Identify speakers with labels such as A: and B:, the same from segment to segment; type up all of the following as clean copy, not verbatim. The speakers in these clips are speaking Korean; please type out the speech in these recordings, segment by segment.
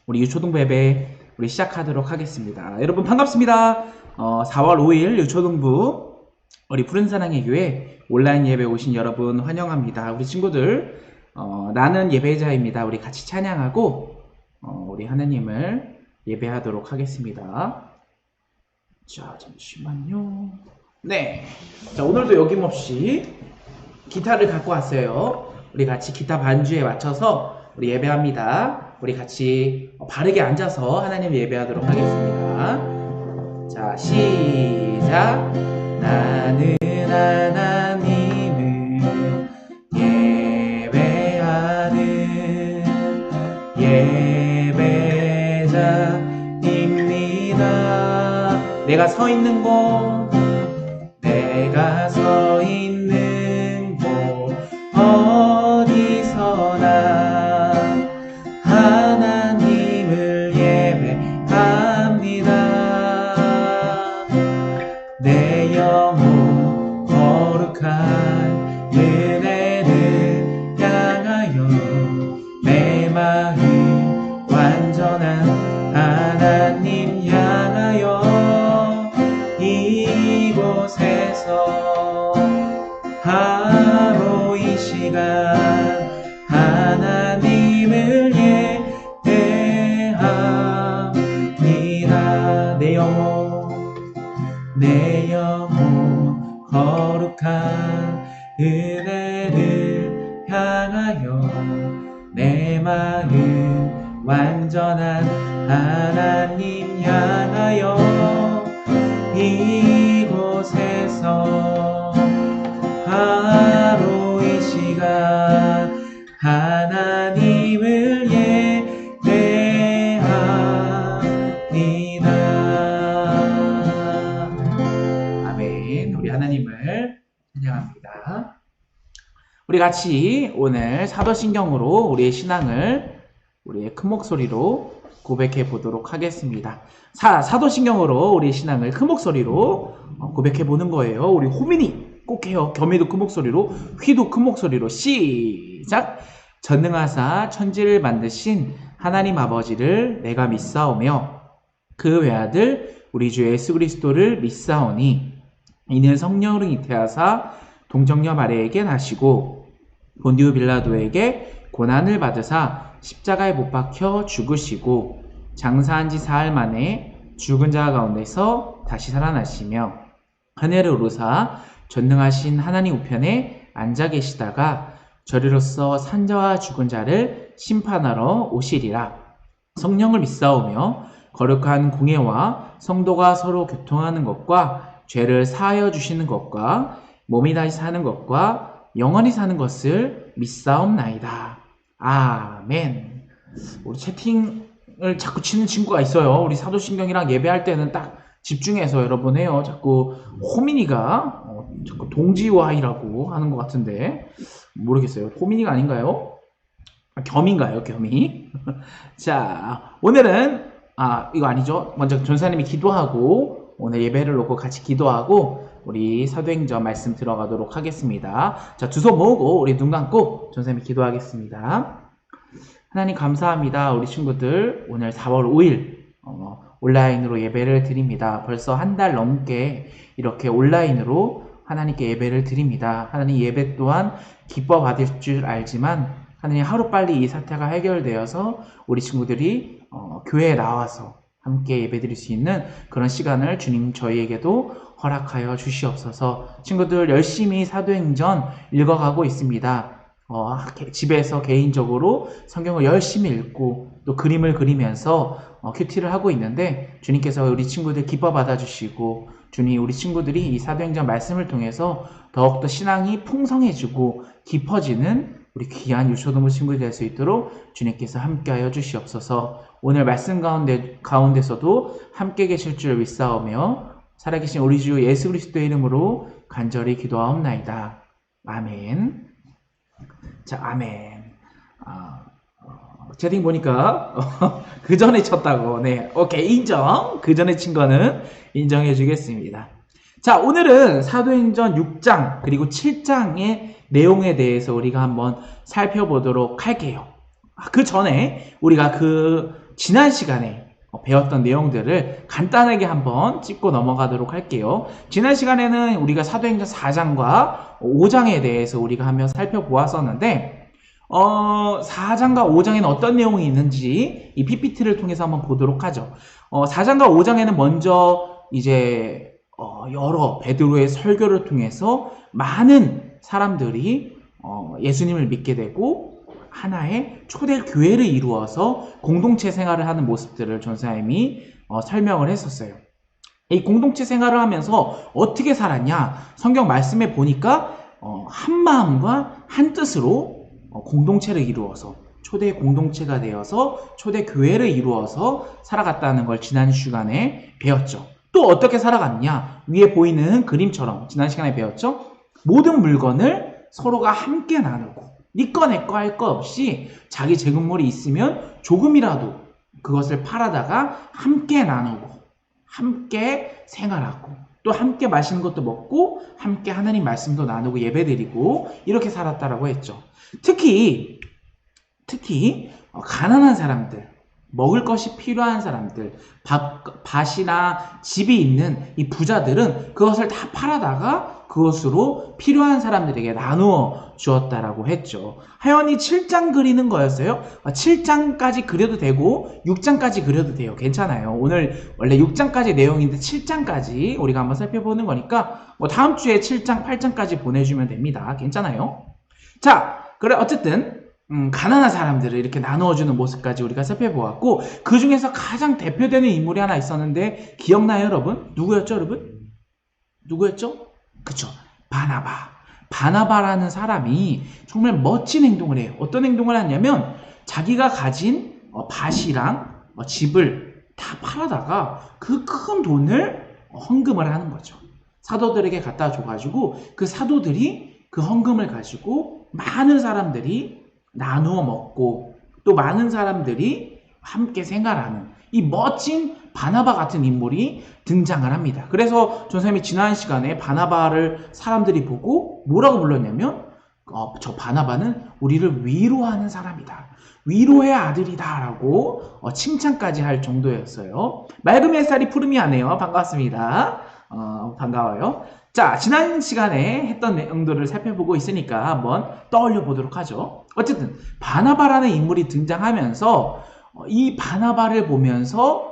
A: 우리 유초등부 예배 우리 시작하도록 하겠습니다. 여러분 반갑습니다. 4월 5일 유초등부 우리 푸른사랑의 교회 온라인 예배 오신 여러분 환영합니다. 우리 친구들 나는 예배자입니다. 우리 같이 찬양하고 우리 하나님을 예배하도록 하겠습니다. 자, 잠시만요. 네, 자, 오늘도 여김없이 기타를 갖고 왔어요. 우리 같이 기타 반주에 맞춰서 우리 예배합니다. 우리 같이 바르게 앉아서 하나님 예배하도록 하겠습니다. 자, 시작. 나는 하나님을 예배하는 예배자입니다. 내가 서 있는 곳, 내가 서 있는 곳 어디서나 하나님을 예배합니다. 내 영혼 거룩한 은혜를 향하여 내 마음 완전한 하나님 향하여 이곳에서 바로 이 시간 하나님을 예배합니다. 내 영혼 거룩한 은혜를 향하여 내 마음 완전한 하나님 향하여 이곳에서 바로 이 시간 하나님을 예배합니다. 아멘. 우리 하나님을 찬양합니다. 우리 같이 오늘 사도신경으로 우리의 신앙을 우리의 큰 목소리로 고백해 보도록 하겠습니다. 사도신경으로 우리의 신앙을 큰 목소리로 고백해 보는 거예요. 우리 호민이 꼭 해요. 겸이도 큰 목소리로, 휘도 큰 목소리로. 시작! 전능하사 천지를 만드신 하나님 아버지를 내가 믿사오며 그 외아들 우리 주 예수 그리스도를 믿사오니 이는 성령으로 잉태하사 동정녀 마리아에게 나시고 본디오 빌라도에게 고난을 받으사 십자가에 못 박혀 죽으시고 장사한 지 사흘 만에 죽은 자 가운데서 다시 살아나시며 하늘에 오르사 전능하신 하나님 우편에 앉아 계시다가 저리로서 산자와 죽은 자를 심판하러 오시리라. 성령을 믿사오며 거룩한 공예와 성도가 서로 교통하는 것과 죄를 사하여 주시는 것과 몸이 다시 사는 것과 영원히 사는 것을 믿사옵나이다. 아멘. 우리 채팅을 자꾸 치는 친구가 있어요. 우리 사도신경이랑 예배할 때는 딱 집중해서 여러분 해요. 자꾸 호민이가 자꾸 동지와이라고 하는 것 같은데 모르겠어요. 호민이가 아닌가요? 겸인가요? 겸이? 자, 오늘은 이거 아니죠. 먼저 전사님이 기도하고 오늘 예배를 놓고 같이 기도하고 우리 사도행전 말씀 들어가도록 하겠습니다. 자, 두 손 모으고 우리 눈 감고 전사님이 기도하겠습니다. 하나님 감사합니다. 우리 친구들 오늘 4월 5일 온라인으로 예배를 드립니다. 벌써 한 달 넘게 이렇게 온라인으로 하나님께 예배를 드립니다. 하나님 예배 또한 기뻐 받을 줄 알지만 하나님 하루빨리 이 사태가 해결되어서 우리 친구들이 교회에 나와서 함께 예배드릴 수 있는 그런 시간을 주님 저희에게도 허락하여 주시옵소서. 친구들 열심히 사도행전 읽어가고 있습니다. 집에서 개인적으로 성경을 열심히 읽고 또 그림을 그리면서 큐티를 하고 있는데 주님께서 우리 친구들 기뻐 받아주시고 주님 우리 친구들이 이 사도행전 말씀을 통해서 더욱더 신앙이 풍성해지고 깊어지는 우리 귀한 유초등부 친구들이 될 수 있도록 주님께서 함께하여 주시옵소서. 오늘 말씀 가운데서도 함께 계실 줄 믿사오며 살아계신 우리 주 예수 그리스도의 이름으로 간절히 기도하옵나이다. 아멘. 자, 아멘. 채팅 보니까 그 전에 쳤다고. 네, 오케이, 인정. 그 전에 친 거는 인정해 주겠습니다. 자, 오늘은 사도행전 6장 그리고 7장의 내용에 대해서 우리가 한번 살펴보도록 할게요. 그 전에 우리가 지난 시간에 배웠던 내용들을 간단하게 한번 짚고 넘어가도록 할게요. 지난 시간에는 우리가 사도행전 4장과 5장에 대해서 우리가 한번 살펴보았었는데 4장과 5장에는 어떤 내용이 있는지 이 PPT를 통해서 한번 보도록 하죠. 4장과 5장에는 먼저 이제 여러 베드로의 설교를 통해서 많은 사람들이 예수님을 믿게 되고 하나의 초대 교회를 이루어서 공동체 생활을 하는 모습들을 전사님이 설명을 했었어요. 이 공동체 생활을 하면서 어떻게 살았냐? 성경 말씀에 보니까 한 마음과 한 뜻으로 공동체를 이루어서 초대 공동체가 되어서 초대 교회를 이루어서 살아갔다는 걸 지난 시간에 배웠죠. 또 어떻게 살아갔냐? 위에 보이는 그림처럼 지난 시간에 배웠죠. 모든 물건을 서로가 함께 나누고 네 거 내 거 할 거 없이 자기 재물이 있으면 조금이라도 그것을 팔아다가 함께 나누고 함께 생활하고 또 함께 맛있는 것도 먹고 함께 하나님 말씀도 나누고 예배드리고 이렇게 살았다라고 했죠. 특히 가난한 사람들, 먹을 것이 필요한 사람들, 밭이나 집이 있는 이 부자들은 그것을 다 팔아다가 그것으로 필요한 사람들에게 나누어 주었다라고 했죠. 하연이 7장 그리는 거였어요. 7장까지 그려도 되고 6장까지 그려도 돼요. 괜찮아요. 오늘 원래 6장까지 내용인데 7장까지 우리가 한번 살펴보는 거니까 다음 주에 7장, 8장까지 보내주면 됩니다. 괜찮아요. 자, 그래 어쨌든 가난한 사람들을 이렇게 나누어주는 모습까지 우리가 살펴보았고 그 중에서 가장 대표되는 인물이 하나 있었는데 기억나요, 여러분? 누구였죠, 여러분? 누구였죠? 그쵸? 바나바라는 사람이 정말 멋진 행동을 해요. 어떤 행동을 하냐면 자기가 가진 밭이랑 집을 다 팔아다가 그 큰 돈을 헌금을 하는 거죠. 사도들에게 갖다 줘가지고 그 사도들이 그 헌금을 가지고 많은 사람들이 나누어 먹고 또 많은 사람들이 함께 생활하는 이 멋진 바나바 같은 인물이 등장을 합니다. 그래서 전사님이 지난 시간에 바나바를 사람들이 보고 뭐라고 불렀냐면 저 바나바는 우리를 위로하는 사람이다. 위로의 아들이다 라고 칭찬까지 할 정도였어요. 맑은 햇살이 푸름이 하네요. 반갑습니다. 반가워요. 자, 지난 시간에 했던 내용들을 살펴보고 있으니까 한번 떠올려 보도록 하죠. 어쨌든 바나바라는 인물이 등장하면서 이 바나바를 보면서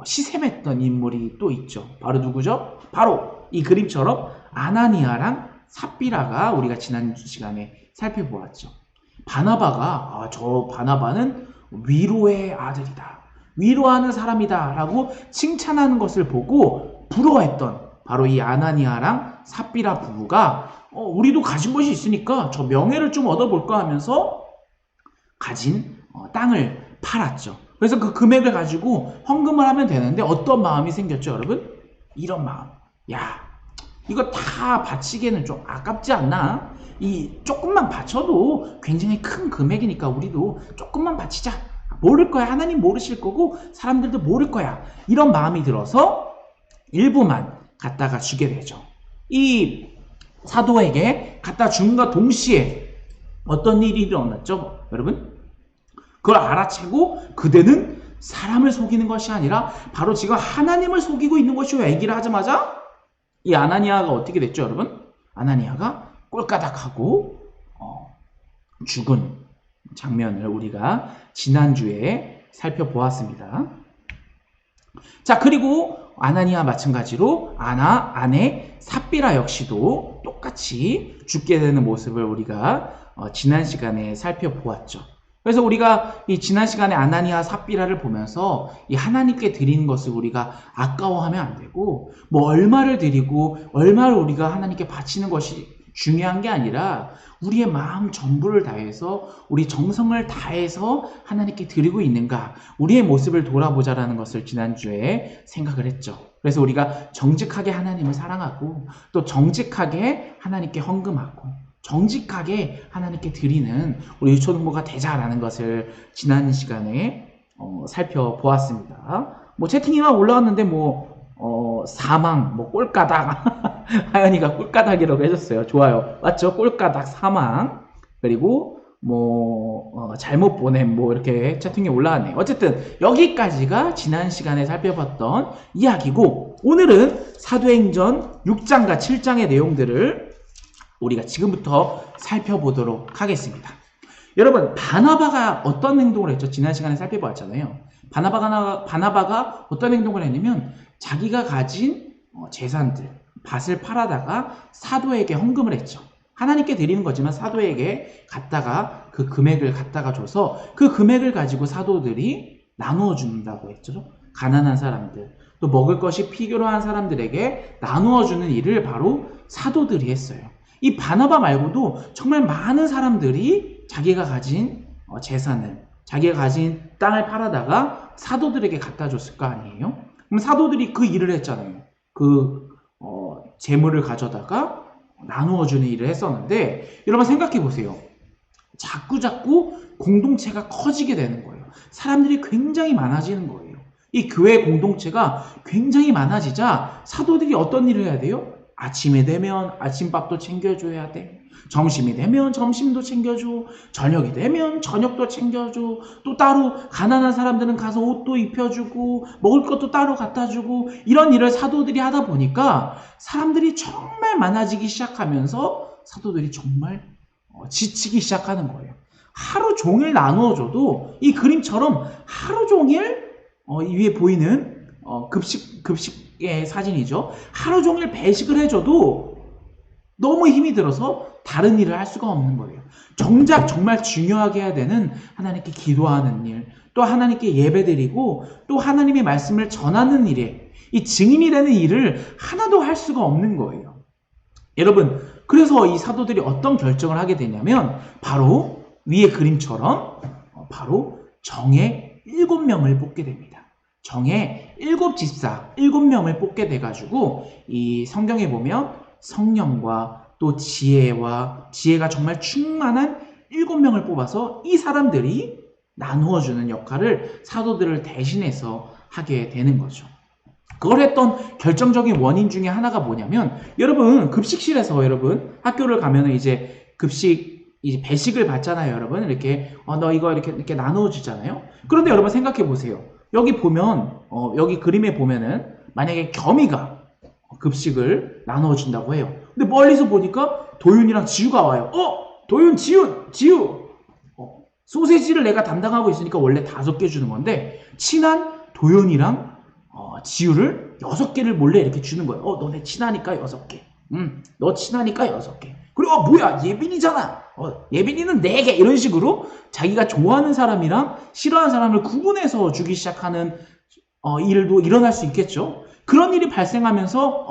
A: 시샘했던 인물이 또 있죠. 바로 누구죠? 바로 이 그림처럼 아나니아랑 삽비라가 우리가 지난 시간에 살펴보았죠. 바나바가 저 바나바는 위로의 아들이다. 위로하는 사람이다 라고 칭찬하는 것을 보고 부러워했던 바로 이 아나니아랑 삽비라 부부가 우리도 가진 것이 있으니까 저 명예를 좀 얻어볼까 하면서 가진 땅을 팔았죠. 그래서 그 금액을 가지고 헌금을 하면 되는데 어떤 마음이 생겼죠, 여러분? 이런 마음. 야, 이거 다 바치기에는 좀 아깝지 않나? 이 조금만 바쳐도 굉장히 큰 금액이니까 우리도 조금만 바치자. 모를 거야. 하나님 모르실 거고 사람들도 모를 거야. 이런 마음이 들어서 일부만 갖다가 주게 되죠. 이 사도에게 갖다 준과 동시에 어떤 일이 일어났죠, 여러분? 그걸 알아채고 그대는 사람을 속이는 것이 아니라 바로 지금 하나님을 속이고 있는 것이오 얘기를 하자마자 이 아나니아가 어떻게 됐죠, 여러분? 아나니아가 꼴까닥하고 죽은 장면을 우리가 지난주에 살펴보았습니다. 자, 그리고 아나니아 마찬가지로 아내 삽비라 역시도 똑같이 죽게 되는 모습을 우리가 지난 시간에 살펴보았죠. 그래서 우리가 이 지난 시간에 아나니아 삽비라를 보면서 이 하나님께 드리는 것을 우리가 아까워하면 안 되고 뭐 얼마를 드리고 얼마를 우리가 하나님께 바치는 것이 중요한 게 아니라 우리의 마음 전부를 다해서 우리 정성을 다해서 하나님께 드리고 있는가 우리의 모습을 돌아보자라는 것을 지난주에 생각을 했죠. 그래서 우리가 정직하게 하나님을 사랑하고 또 정직하게 하나님께 헌금하고 정직하게 하나님께 드리는 우리 유초등부가 되자라는 것을 지난 시간에 살펴보았습니다. 뭐 채팅이만 올라왔는데 사망, 꼴까닥 하연이가 꼴까닥이라고 해줬어요. 좋아요. 맞죠? 꼴까닥 사망. 그리고 잘못 보냄, 이렇게 채팅에 올라왔네요. 어쨌든, 여기까지가 지난 시간에 살펴봤던 이야기고, 오늘은 사도행전 6장과 7장의 내용들을 우리가 지금부터 살펴보도록 하겠습니다. 여러분, 바나바가 어떤 행동을 했죠? 지난 시간에 살펴봤잖아요. 바나바가 어떤 행동을 했냐면, 자기가 가진 재산들, 밭을 팔아다가 사도에게 헌금을 했죠. 하나님께 드리는 거지만 사도에게 갖다가 그 금액을 갖다가 줘서 그 금액을 가지고 사도들이 나누어 준다고 했죠. 가난한 사람들, 또 먹을 것이 필요한 사람들에게 나누어 주는 일을 바로 사도들이 했어요. 이 바나바 말고도 정말 많은 사람들이 자기가 가진 재산을, 자기가 가진 땅을 팔아다가 사도들에게 갖다 줬을 거 아니에요? 그럼 사도들이 그 일을 했잖아요. 재물을 가져다가 나누어 주는 일을 했었는데, 여러분 생각해 보세요. 자꾸 공동체가 커지게 되는 거예요. 사람들이 굉장히 많아지는 거예요. 이 교회 공동체가 굉장히 많아지자 사도들이 어떤 일을 해야 돼요? 아침에 되면 아침밥도 챙겨줘야 돼. 점심이 되면 점심도 챙겨줘. 저녁이 되면 저녁도 챙겨줘. 또 따로 가난한 사람들은 가서 옷도 입혀주고 먹을 것도 따로 갖다주고, 이런 일을 사도들이 하다 보니까 사람들이 정말 많아지기 시작하면서 사도들이 정말 지치기 시작하는 거예요. 하루 종일 나누어줘도, 이 그림처럼 하루 종일 위에 보이는 급식의 사진이죠. 하루 종일 배식을 해줘도 너무 힘이 들어서 다른 일을 할 수가 없는 거예요. 정작 정말 중요하게 해야 되는 하나님께 기도하는 일, 또 하나님께 예배드리고 또 하나님의 말씀을 전하는 일에, 이 증인이 되는 일을 하나도 할 수가 없는 거예요. 여러분, 그래서 이 사도들이 어떤 결정을 하게 되냐면, 바로 위의 그림처럼 바로 정예 7명을 뽑게 됩니다. 정예 7집사 7명을 뽑게 돼가지고, 이 성경에 보면 성령과 또 지혜가 정말 충만한 7명을 뽑아서 이 사람들이 나누어주는 역할을 사도들을 대신해서 하게 되는 거죠. 그걸 했던 결정적인 원인 중에 하나가 뭐냐면, 여러분 급식실에서 여러분 학교를 가면은 이제 이제 배식을 받잖아요. 여러분 이렇게 너 이거 이렇게 나누어 주잖아요. 그런데 여러분 생각해 보세요. 여기 보면 여기 그림에 보면은 만약에 겸이가 급식을 나누어 준다고 해요. 근데 멀리서 보니까 도윤이랑 지우가 와요. 도윤, 지우. 소세지를 내가 담당하고 있으니까 원래 5개 주는 건데, 친한 도윤이랑 지우를 6개를 몰래 이렇게 주는 거예요. 너네 친하니까 6개. 너 친하니까 6개. 그리고 뭐야, 예빈이잖아. 예빈이는 4개. 이런 식으로 자기가 좋아하는 사람이랑 싫어하는 사람을 구분해서 주기 시작하는 일도 일어날 수 있겠죠. 그런 일이 발생하면서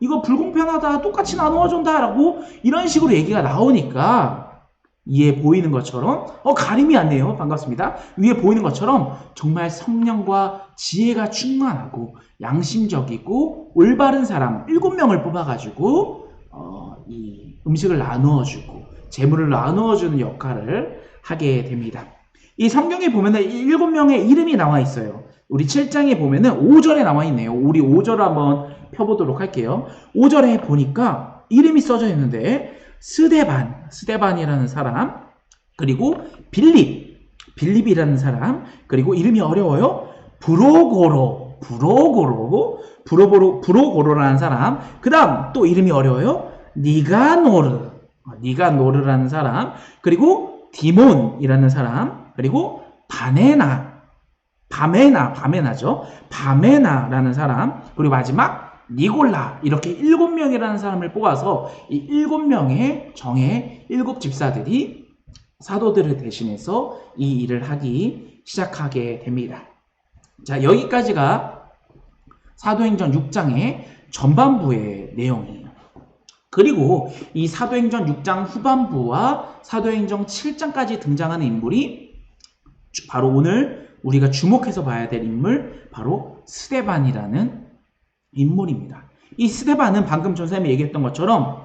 A: 이거 불공평하다, 똑같이 나누어준다 라고 이런 식으로 얘기가 나오니까, 위에 보이는 것처럼 가림이 안 돼요. 반갑습니다. 위에 보이는 것처럼 정말 성령과 지혜가 충만하고 양심적이고 올바른 사람 7명을 뽑아가지고 이 음식을 나누어주고 재물을 나누어주는 역할을 하게 됩니다. 이 성경에 보면은 7명의 이름이 나와 있어요. 우리 7장에 보면은 5절에 나와 있네요. 우리 5절을 한번 펴보도록 할게요. 5절에 보니까 이름이 써져 있는데, 스데반이라는 사람, 그리고 빌립이라는 사람, 그리고 이름이 어려워요. 브로고로라는 사람, 그 다음 또 이름이 어려워요. 니가노르라는 사람, 그리고 디몬이라는 사람, 그리고 바메나라는 사람, 그리고 마지막 니골라, 이렇게 7명이라는 사람을 뽑아서 이 7명의 정예 7집사들이 사도들을 대신해서 이 일을 하기 시작하게 됩니다. 자, 여기까지가 사도행전 6장의 전반부의 내용이에요. 그리고 이 사도행전 6장 후반부와 사도행전 7장까지 등장하는 인물이 바로 오늘 우리가 주목해서 봐야 될 인물, 바로 스데반이라는 인물입니다. 이 스데반은 방금 전쌤이 얘기했던 것처럼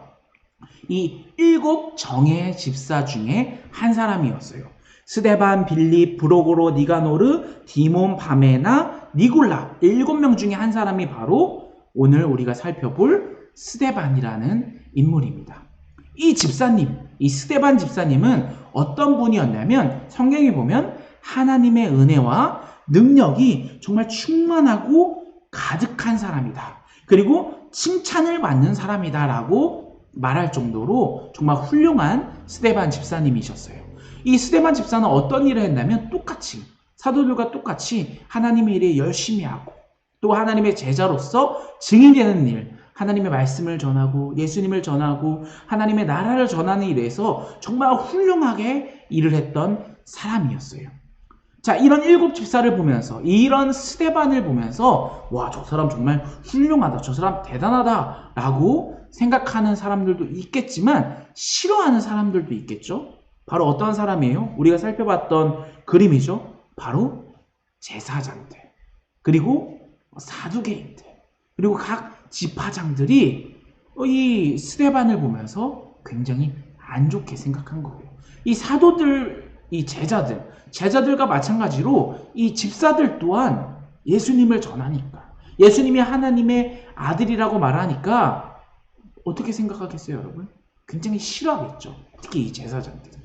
A: 이 7 정예 집사 중에 한 사람이었어요. 스데반, 빌립, 브로고로, 니가노르, 디몬, 바메나, 니골라, 7명 중에 한 사람이 바로 오늘 우리가 살펴볼 스데반이라는 인물입니다. 이 스데반 집사님은 어떤 분이었냐면 성경에 보면 하나님의 은혜와 능력이 정말 충만하고 가득한 사람이다. 그리고 칭찬을 받는 사람이다 라고 말할 정도로 정말 훌륭한 스데반 집사님이셨어요. 이 스데반 집사는 어떤 일을 했냐면 똑같이 사도들과 똑같이 하나님의 일에 열심히 하고 또 하나님의 제자로서 증인이 되는 일, 하나님의 말씀을 전하고 예수님을 전하고 하나님의 나라를 전하는 일에서 정말 훌륭하게 일을 했던 사람이었어요. 자, 이런 일곱 집사를 보면서 이런 스데반을 보면서 와, 저 사람 정말 훌륭하다, 저 사람 대단하다 라고 생각하는 사람들도 있겠지만 싫어하는 사람들도 있겠죠. 바로 어떤 사람이에요? 우리가 살펴봤던 그림이죠. 바로 제사장들, 그리고 사두개인들, 그리고 각 지파장들이 이 스데반을 보면서 굉장히 안 좋게 생각한 거예요. 이 사도들, 이 제자들과 마찬가지로 이 집사들 또한 예수님을 전하니까, 예수님이 하나님의 아들이라고 말하니까 어떻게 생각하겠어요, 여러분? 굉장히 싫어하겠죠. 특히 이 제사장들이.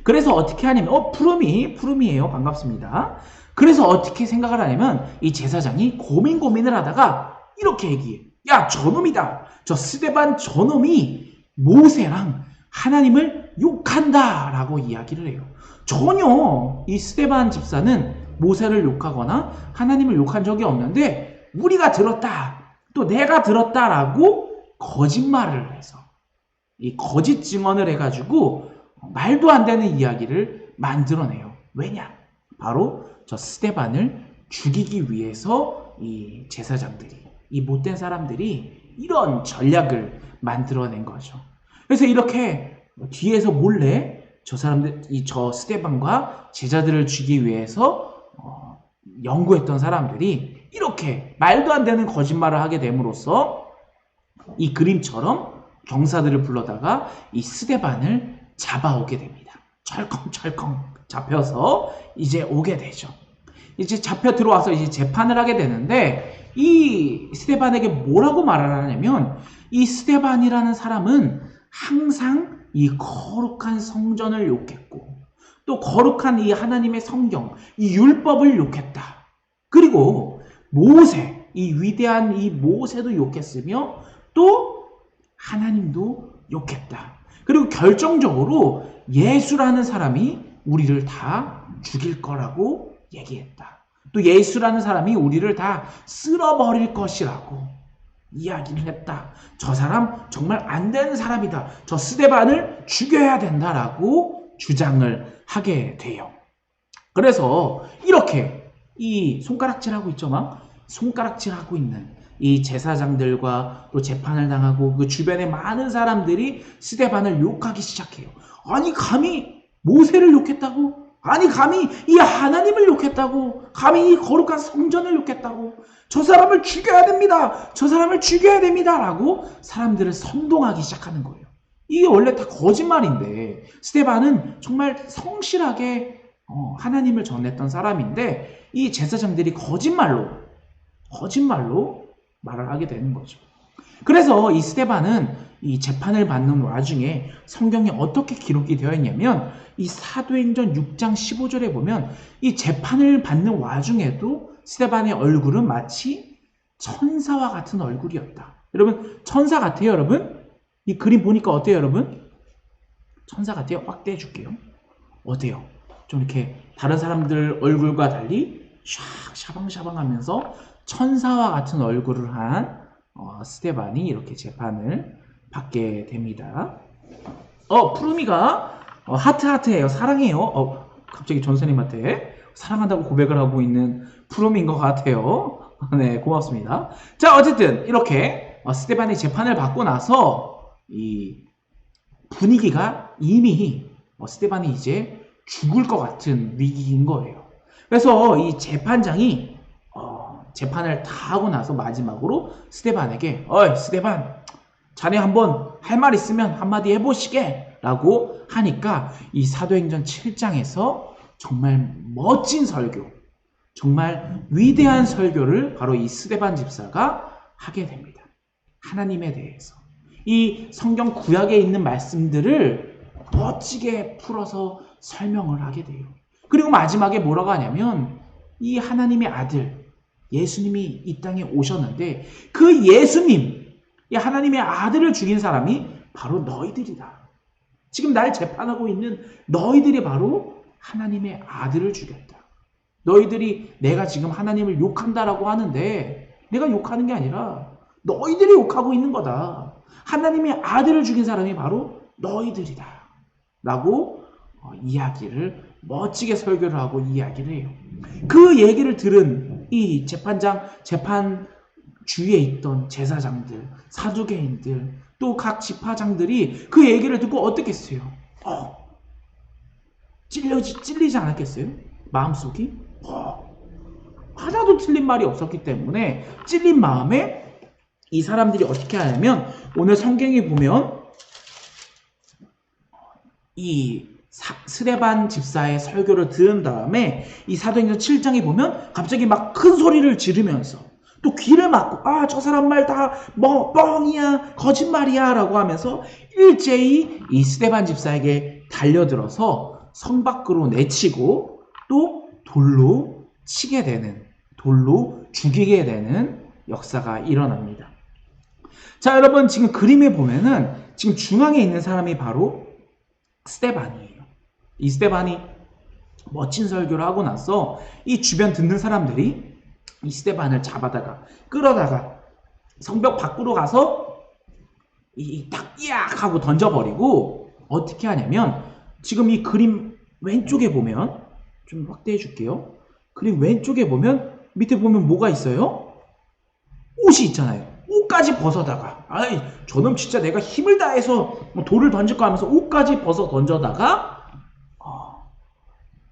A: 그래서 어떻게 하냐면 푸름이에요. 반갑습니다. 그래서 어떻게 생각을 하냐면 이 제사장이 고민을 하다가 이렇게 얘기해. 야, 저놈이다. 저 스데반 저놈이 모세랑 하나님을 욕한다 라고 이야기를 해요. 전혀 이 스데반 집사는 모세를 욕하거나 하나님을 욕한 적이 없는데 우리가 들었다, 또 내가 들었다라고 거짓말을 해서 이 거짓 증언을 해가지고 말도 안 되는 이야기를 만들어내요. 왜냐? 바로 저 스데반을 죽이기 위해서 이 제사장들이, 이 못된 사람들이 이런 전략을 만들어낸 거죠. 그래서 이렇게 뒤에서 몰래 저 사람들, 저 스데반과 제자들을 죽이기 위해서 연구했던 사람들이 이렇게 말도 안 되는 거짓말을 하게 됨으로써 이 그림처럼 경사들을 불러다가 이 스데반을 잡아오게 됩니다. 철컹철컹 잡혀서 이제 오게 되죠. 이제 잡혀 들어와서 이제 재판을 하게 되는데 이 스데반에게 뭐라고 말을 하냐면 이 스데반이라는 사람은 항상 이 거룩한 성전을 욕했고 또 거룩한 이 하나님의 성경, 이 율법을 욕했다. 그리고 모세, 이 위대한 이 모세도 욕했으며 또 하나님도 욕했다. 그리고 결정적으로 예수라는 사람이 우리를 다 죽일 거라고 얘기했다. 또 예수라는 사람이 우리를 다 쓸어버릴 것이라고 이야기를 했다. 저 사람 정말 안 되는 사람이다. 저 스데반을 죽여야 된다라고 주장을 하게 돼요. 그래서 이렇게 이 손가락질하고 있죠, 막 손가락질하고 있는 이 제사장들과 또 재판을 당하고 그 주변에 많은 사람들이 스데반을 욕하기 시작해요. 아니 감히 모세를 욕했다고? 아니 감히 이 하나님을 욕했다고? 감히 이 거룩한 성전을 욕했다고? 저 사람을 죽여야 됩니다. 저 사람을 죽여야 됩니다. 라고 사람들을 선동하기 시작하는 거예요. 이게 원래 다 거짓말인데 스데반은 정말 성실하게 하나님을 전했던 사람인데 이 제사장들이 거짓말로 말을 하게 되는 거죠. 그래서 이 스데반은 이 재판을 받는 와중에 성경에 어떻게 기록이 되어 있냐면 이 사도행전 6장 15절에 보면 이 재판을 받는 와중에도 스데반의 얼굴은 마치 천사와 같은 얼굴이었다. 여러분 천사 같아요, 여러분? 이 그림 보니까 어때요, 여러분? 천사 같아요? 확대해 줄게요. 어때요? 좀 이렇게 다른 사람들 얼굴과 달리 샤방샤방 하면서 천사와 같은 얼굴을 한 스데반이 이렇게 재판을 받게 됩니다. 푸르미가 하트예요. 사랑해요. 갑자기 전선생님한테 사랑한다고 고백을 하고 있는 푸르미인 것 같아요. 네, 고맙습니다. 자, 어쨌든 이렇게 스데반이 재판을 받고 나서 이 분위기가 이미 스데반이 이제 죽을 것 같은 위기인 거예요. 그래서 이 재판장이 재판을 다 하고 나서 마지막으로 스데반에게 어이 스데반, 자네 한번 할 말 있으면 한마디 해보시게 라고 하니까 이 사도행전 7장에서 정말 멋진 설교, 정말 위대한 설교를 바로 이 스데반 집사가 하게 됩니다. 하나님에 대해서 이 성경 구약에 있는 말씀들을 멋지게 풀어서 설명을 하게 돼요. 그리고 마지막에 뭐라고 하냐면 이 하나님의 아들 예수님이 이 땅에 오셨는데 그 예수님, 이 하나님의 아들을 죽인 사람이 바로 너희들이다. 지금 날 재판하고 있는 너희들이 바로 하나님의 아들을 죽였다. 너희들이 내가 지금 하나님을 욕한다라고 하는데 내가 욕하는 게 아니라 너희들이 욕하고 있는 거다. 하나님의 아들을 죽인 사람이 바로 너희들이다. 라고 이야기를 멋지게 설교를 하고 이야기를 해요. 그 얘기를 들은 이 재판 주위에 있던 제사장들, 사두개인들, 또 각 지파장들이 그 얘기를 듣고 어떻겠어요? 찔리지 않았겠어요? 마음속이? 하나도 틀린 말이 없었기 때문에 찔린 마음에 이 사람들이 어떻게 하냐면 오늘 성경에 보면 이 스데반 집사의 설교를 들은 다음에 이 사도행전 7장에 보면 갑자기 막 큰 소리를 지르면서 또 귀를 막고 저 사람 말 다 뭐 뻥이야 거짓말이야 라고 하면서 일제히 이 스데반 집사에게 달려들어서 성 밖으로 내치고 또 돌로 치게 되는, 돌로 죽이게 되는 역사가 일어납니다. 자, 여러분 지금 그림에 보면은 지금 중앙에 있는 사람이 바로 스데반이에요. 이 스데반이 멋진 설교를 하고 나서 이 주변 듣는 사람들이 이 스데반을 잡아다가 끌어다가 성벽 밖으로 가서 딱 이악 하고 던져버리고 어떻게 하냐면 지금 이 그림 왼쪽에 보면 좀 확대해 줄게요. 그림 왼쪽에 보면 밑에 보면 뭐가 있어요? 옷이 있잖아요. 옷까지 벗어다가 저놈 진짜 내가 힘을 다해서 돌을 던질까 하면서 옷까지 벗어 던져다가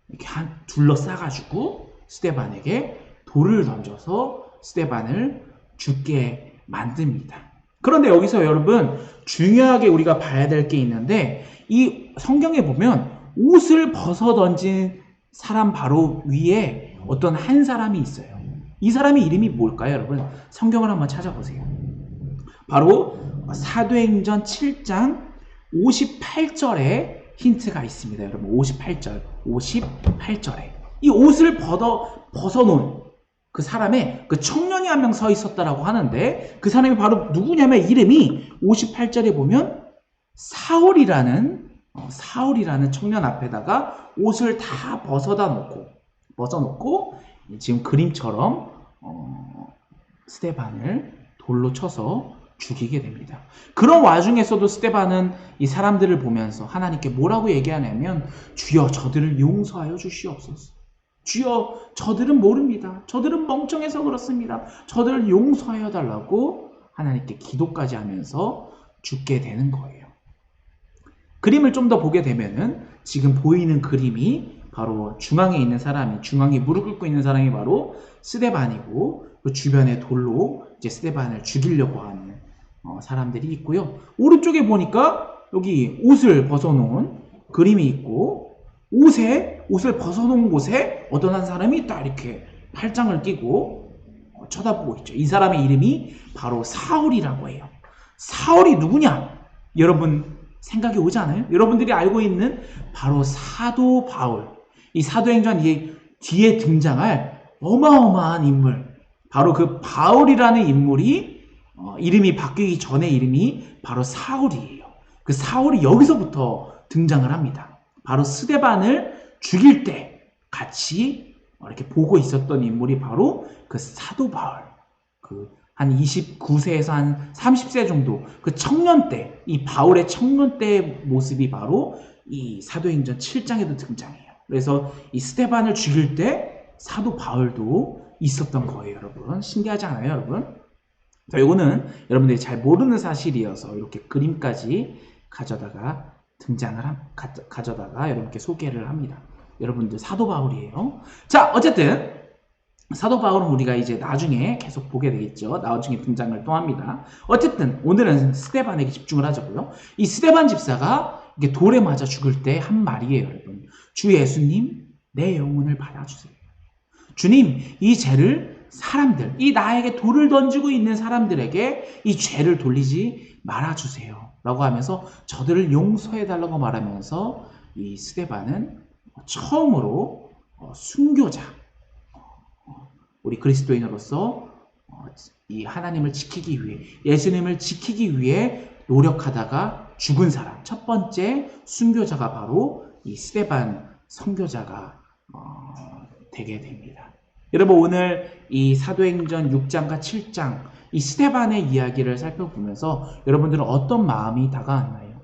A: 이렇게 둘러싸가지고 스데반에게 돌을 던져서 스데반을 죽게 만듭니다. 그런데 여기서 여러분 중요하게 우리가 봐야 될 게 있는데 이 성경에 보면 옷을 벗어 던진 사람 바로 위에 어떤 한 사람이 있어요. 이 사람의 이름이 뭘까요, 여러분? 성경을 한번 찾아보세요. 바로 사도행전 7장 58절에 힌트가 있습니다. 여러분 58절에 이 옷을 벗어놓은 그 사람의 그 청년이 한 명 서 있었다라고 하는데 그 사람이 바로 누구냐면 이름이 58절에 보면 사울이라는 청년 앞에다가 옷을 다 벗어놓고 지금 그림처럼 스데반을 돌로 쳐서 죽이게 됩니다. 그런 와중에서도 스데반은 이 사람들을 보면서 하나님께 뭐라고 얘기하냐면 주여 저들을 용서하여 주시옵소서. 주여 저들은 모릅니다. 저들은 멍청해서 그렇습니다. 저들을 용서하여 달라고 하나님께 기도까지 하면서 죽게 되는 거예요. 그림을 좀 더 보게 되면은 지금 보이는 그림이 바로 중앙에 있는 사람이, 중앙에 무릎 꿇고 있는 사람이 바로 스데반이고 그 주변에 돌로 이제 스데반을 죽이려고 하는 사람들이 있고요. 오른쪽에 보니까 여기 옷을 벗어놓은 그림이 있고 옷을 벗어놓은 곳에 어떤 한 사람이 딱 이렇게 팔짱을 끼고 쳐다보고 있죠. 이 사람의 이름이 바로 사울이라고 해요. 사울이 누구냐? 여러분 생각이 오지 않아요? 여러분들이 알고 있는 바로 사도 바울. 이 사도행전 뒤에 등장할 어마어마한 인물. 바로 그 바울이라는 인물이 이름이 바뀌기 전에 이름이 바로 사울이에요. 그 사울이 여기서부터 등장을 합니다. 바로 스데반을 죽일 때 같이 이렇게 보고 있었던 인물이 바로 그 사도 바울. 한 29세에서 한 30세 정도 그 청년 때, 이 바울의 청년 때의 모습이 바로 이 사도행전 7장에도 등장해요. 그래서 이 스데반을 죽일 때 사도 바울도 있었던 거예요, 여러분. 신기하지 않아요, 여러분? 자, 이거는 여러분들이 잘 모르는 사실이어서 이렇게 그림까지 가져다가 여러분께 소개를 합니다. 여러분들 사도 바울이에요. 자, 어쨌든 사도 바울은 우리가 이제 나중에 계속 보게 되겠죠. 나중에 등장을 또 합니다. 어쨌든 오늘은 스데반에게 집중을 하자고요. 이 스데반 집사가 이게 돌에 맞아 죽을 때 한 말이에요, 여러분. 주 예수님, 내 영혼을 받아주세요. 주님, 이 죄를 이 나에게 돌을 던지고 있는 사람들에게 이 죄를 돌리지 말아주세요. 라고 하면서 저들을 용서해달라고 말하면서 이 스데반은 처음으로 순교자, 우리 그리스도인으로서 이 하나님을 지키기 위해, 예수님을 지키기 위해 노력하다가 죽은 사람, 첫 번째 순교자가 바로 이 스데반 선교자가 되게 됩니다. 여러분, 오늘 이 사도행전 6장과 7장 이 스데반의 이야기를 살펴보면서 여러분들은 어떤 마음이 다가왔나요?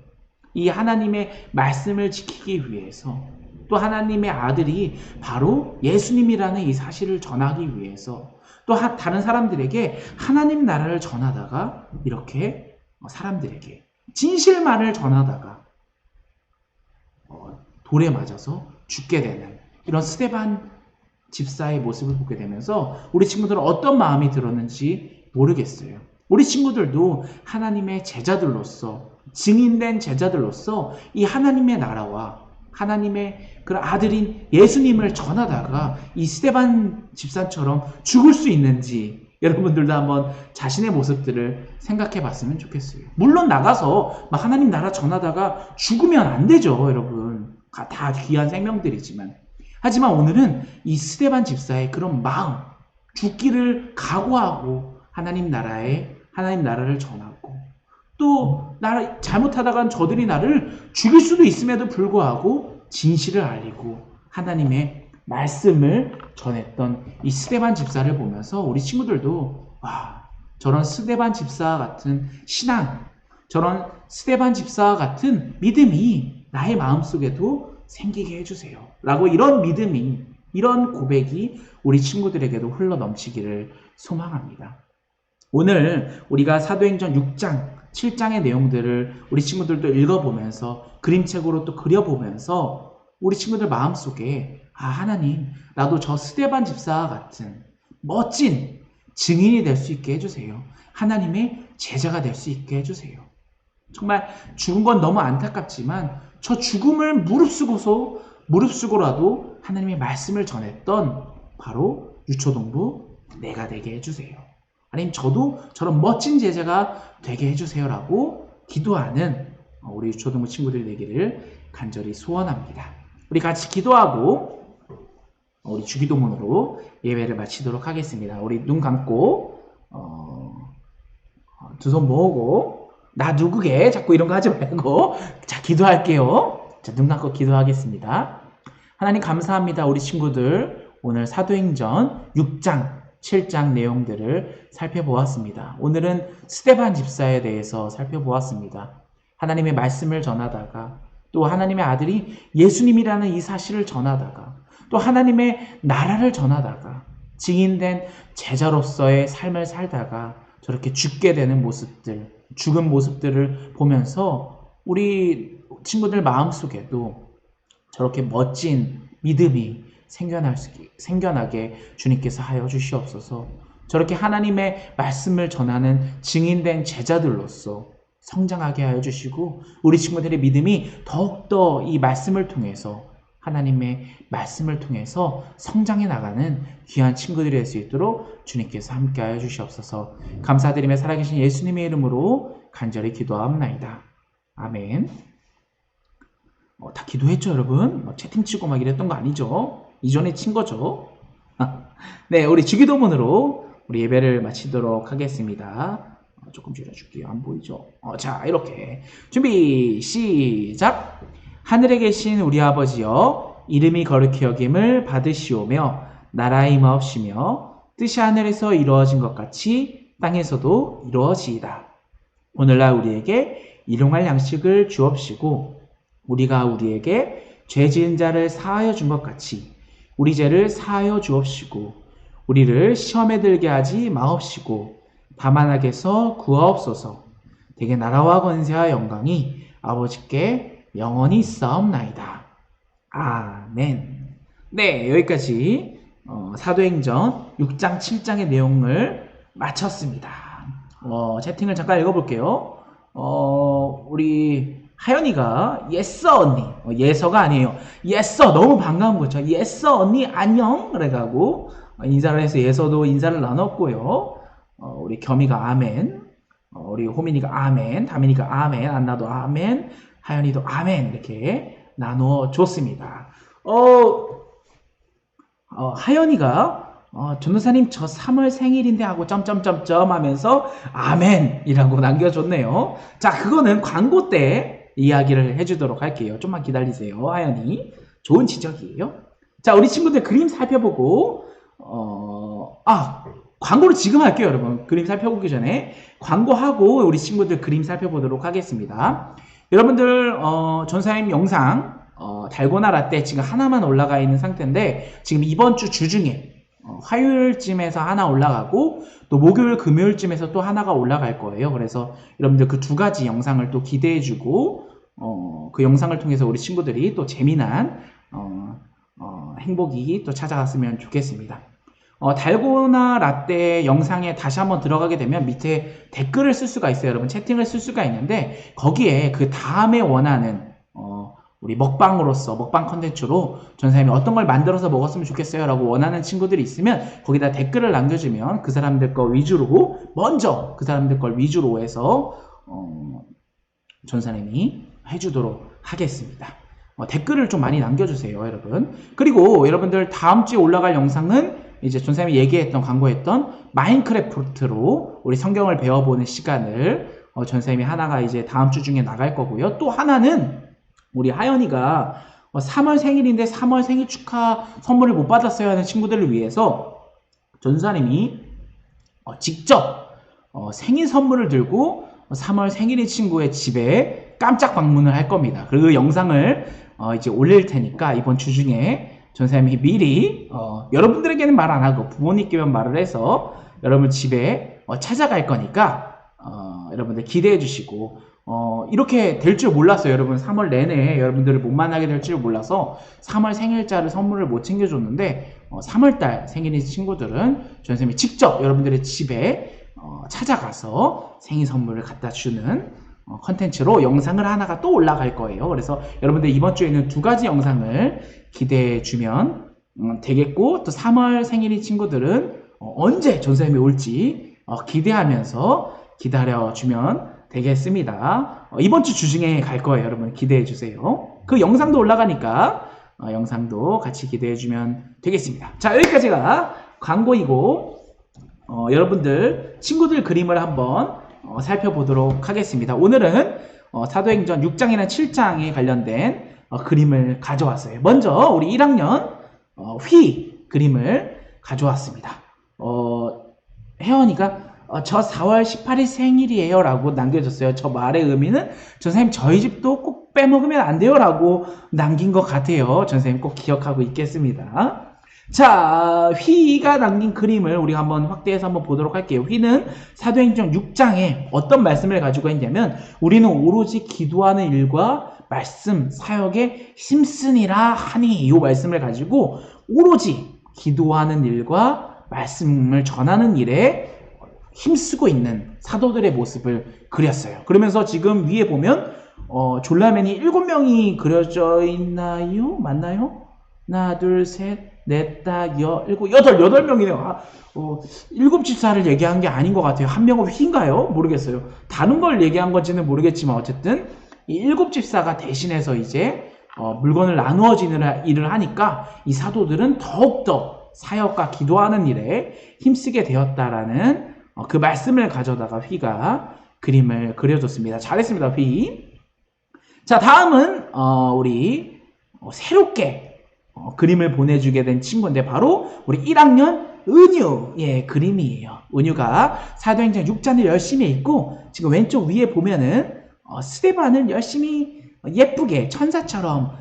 A: 이 하나님의 말씀을 지키기 위해서, 또 하나님의 아들이 바로 예수님이라는 이 사실을 전하기 위해서, 또 다른 사람들에게 하나님 나라를 전하다가 이렇게 사람들에게 진실만을 전하다가 돌에 맞아서 죽게 되는 이런 스데반 집사의 모습을 보게 되면서 우리 친구들은 어떤 마음이 들었는지 모르겠어요. 우리 친구들도 하나님의 제자들로서, 증인된 제자들로서 이 하나님의 나라와 하나님의 그런 아들인 예수님을 전하다가 이 스데반 집사처럼 죽을 수 있는지 여러분들도 한번 자신의 모습들을 생각해 봤으면 좋겠어요. 물론 나가서 막 하나님 나라 전하다가 죽으면 안 되죠, 여러분. 다 귀한 생명들이지만. 하지만 오늘은 이 스데반 집사의 그런 마음, 죽기를 각오하고 하나님 나라를 전하고, 또 잘못하다간 저들이 나를 죽일 수도 있음에도 불구하고 진실을 알리고 하나님의 말씀을 전했던 이 스데반 집사를 보면서 우리 친구들도 저런 스데반 집사 같은 신앙, 저런 스데반 집사 같은 믿음이 나의 마음속에도 생기게 해주세요 라고, 이런 믿음이, 이런 고백이 우리 친구들에게도 흘러 넘치기를 소망합니다. 오늘 우리가 사도행전 6장, 7장의 내용들을 우리 친구들도 읽어보면서 그림책으로 또 그려보면서 우리 친구들 마음속에 하나님, 나도 저 스데반 집사와 같은 멋진 증인이 될 수 있게 해주세요. 하나님의 제자가 될 수 있게 해주세요. 정말 죽은 건 너무 안타깝지만 저 죽음을 무릅쓰고라도 하나님의 말씀을 전했던 바로 유초동부 내가 되게 해주세요. 아니면 저도 저런 멋진 제자가 되게 해주세요라고 기도하는 우리 유초동부 친구들이 되기를 간절히 소원합니다. 우리 같이 기도하고 우리 주기도문으로 예배를 마치도록 하겠습니다. 우리 눈 감고 두 손 모으고 나 누구게 자꾸 이런 거 하지 말고 자, 기도할게요. 자, 눈 감고 기도하겠습니다. 하나님 감사합니다. 우리 친구들 오늘 사도행전 6장 7장 내용들을 살펴보았습니다. 오늘은 스데반 집사에 대해서 살펴보았습니다. 하나님의 말씀을 전하다가, 또 하나님의 아들이 예수님이라는 이 사실을 전하다가, 또 하나님의 나라를 전하다가, 증인된 제자로서의 삶을 살다가 저렇게 죽게 되는 모습들, 죽은 모습들을 보면서 우리 친구들 마음속에도 저렇게 멋진 믿음이 생겨나게 주님께서 하여 주시옵소서. 저렇게 하나님의 말씀을 전하는 증인된 제자들로서 성장하게 하여 주시고, 우리 친구들의 믿음이 더욱더 이 말씀을 통해서, 하나님의 말씀을 통해서 성장해 나가는 귀한 친구들이 될 수 있도록 주님께서 함께 하여 주시옵소서. 감사드리며 살아계신 예수님의 이름으로 간절히 기도하옵나이다. 아멘. 다 기도했죠, 여러분? 채팅 치고 막 이랬던 거 아니죠? 이전에 친 거죠. 네, 우리 주기도문으로 우리 예배를 마치도록 하겠습니다. 조금 줄여줄게요. 안 보이죠? 자, 이렇게 준비 시작. 하늘에 계신 우리 아버지여, 이름이 거룩히 여김을 받으시오며 나라의 임하옵시며 뜻이 하늘에서 이루어진 것 같이 땅에서도 이루어지이다. 오늘날 우리에게 일용할 양식을 주옵시고, 우리가 우리에게 죄 지은 자를 사하여 준 것 같이 우리 죄를 사하여 주옵시고, 우리를 시험에 들게 하지 마옵시고 다만 악에서 구하옵소서. 대개 나라와 권세와 영광이 아버지께 영원히 있사옵나이다. 아멘. 네, 여기까지 사도행전 6장 7장의 내용을 마쳤습니다. 채팅을 잠깐 읽어볼게요. 우리 하연이가 예서 언니, 예서가 아니에요. 예서, 너무 반가운 거죠. 예서 언니 안녕 그래가고 인사를 해서 예서도 인사를 나눴고요. 우리 겸이가 아멘. 우리 호민이가 아멘, 다민이가 아멘, 안나도 아멘, 하연이도 아멘 이렇게 나누어 줬습니다. 하연이가 전도사님 저 3월 생일인데 하고 점점점점 하면서 아멘이라고 남겨줬네요. 자, 그거는 광고 때 이야기를 해주도록 할게요. 좀만 기다리세요. 하연이 좋은 지적이에요. 자, 우리 친구들 그림 살펴보고 광고를 지금 할게요. 여러분 그림 살펴보기 전에 광고하고 우리 친구들 그림 살펴보도록 하겠습니다. 여러분들 전사님 영상 달고나 라떼 지금 하나만 올라가 있는 상태인데 지금 이번 주 중에 화요일쯤에서 하나 올라가고 또 목요일 금요일쯤에서 또 하나가 올라갈 거예요. 그래서 여러분들 그 두 가지 영상을 또 기대해주고 그 영상을 통해서 우리 친구들이 또 재미난 행복이 또 찾아갔으면 좋겠습니다. 달고나 라떼 영상에 다시 한번 들어가게 되면 밑에 댓글을 쓸 수가 있어요. 여러분 채팅을 쓸 수가 있는데 거기에 그 다음에 원하는 우리 먹방으로서 먹방 컨텐츠로 전사님이 어떤 걸 만들어서 먹었으면 좋겠어요 라고 원하는 친구들이 있으면 거기다 댓글을 남겨주면 그 사람들 거 위주로 먼저 그 사람들 걸 위주로 해서 전사님이 해주도록 하겠습니다. 댓글을 좀 많이 남겨주세요 여러분. 그리고 여러분들 다음 주에 올라갈 영상은 이제 전사님이 얘기했던 광고했던 마인크래프트로 우리 성경을 배워보는 시간을 전사님이 하나가 이제 다음 주 중에 나갈 거고요. 또 하나는 우리 하연이가 3월 생일인데 3월 생일 축하 선물을 못 받았어요 하는 친구들을 위해서 전사님이 직접 생일 선물을 들고 3월 생일인 친구의 집에 깜짝 방문을 할 겁니다. 그 영상을 이제 올릴 테니까 이번 주 중에 전사님이 미리 여러분들에게는 말 안 하고 부모님께만 말을 해서 여러분 집에 찾아갈 거니까 여러분들 기대해 주시고 이렇게 될 줄 몰랐어요. 여러분 3월 내내 여러분들을 못 만나게 될 줄 몰라서 3월 생일자를 선물을 못 챙겨줬는데 3월달 생일인 친구들은 전선생님이 직접 여러분들의 집에 찾아가서 생일 선물을 갖다 주는 컨텐츠로 영상을 하나가 또 올라갈 거예요. 그래서 여러분들 이번 주에는 두 가지 영상을 기대해 주면 되겠고 또 3월 생일인 친구들은 언제 전선생님이 올지 기대하면서 기다려주면 되겠습니다. 이번 주 주중에 갈 거예요. 여러분 기대해 주세요. 그 영상도 올라가니까 영상도 같이 기대해 주면 되겠습니다. 자, 여기까지가 광고이고 여러분들 친구들 그림을 한번 살펴보도록 하겠습니다. 오늘은 사도행전 6장이나 7장에 관련된 그림을 가져왔어요. 먼저 우리 1학년 휘 그림을 가져왔습니다. 혜원이가 저 4월 18일 생일이에요 라고 남겨줬어요. 저 말의 의미는 전사님 저희 집도 꼭 빼먹으면 안 돼요 라고 남긴 것 같아요. 전사님 꼭 기억하고 있겠습니다. 자, 휘가 남긴 그림을 우리가 한번 확대해서 한번 보도록 할게요. 휘는 사도행전 6장에 어떤 말씀을 가지고 있냐면 우리는 오로지 기도하는 일과 말씀 사역에 힘쓰니라 하니 이 말씀을 가지고 오로지 기도하는 일과 말씀을 전하는 일에 힘쓰고 있는 사도들의 모습을 그렸어요. 그러면서 지금 위에 보면 졸라맨이 7명이 그려져 있나요? 맞나요? 하나, 둘, 셋, 넷, 다, 일곱, 여덟 명이네요. 7집사를 얘기한 게 아닌 것 같아요. 한 명은 휘인가요? 모르겠어요. 다른 걸 얘기한 건지는 모르겠지만 어쨌든 이 7집사가 대신해서 이제 물건을 나누어지는 일을 하니까 이 사도들은 더욱더 사역과 기도하는 일에 힘쓰게 되었다라는 그 말씀을 가져다가 휘가 그림을 그려줬습니다. 잘했습니다, 휘. 자, 다음은 우리 새롭게 그림을 보내주게 된 친구인데 바로 우리 1학년 은유의 그림이에요. 은유가 사도행전 6장을 열심히 읽고 지금 왼쪽 위에 보면은 스데반을 열심히 예쁘게 천사처럼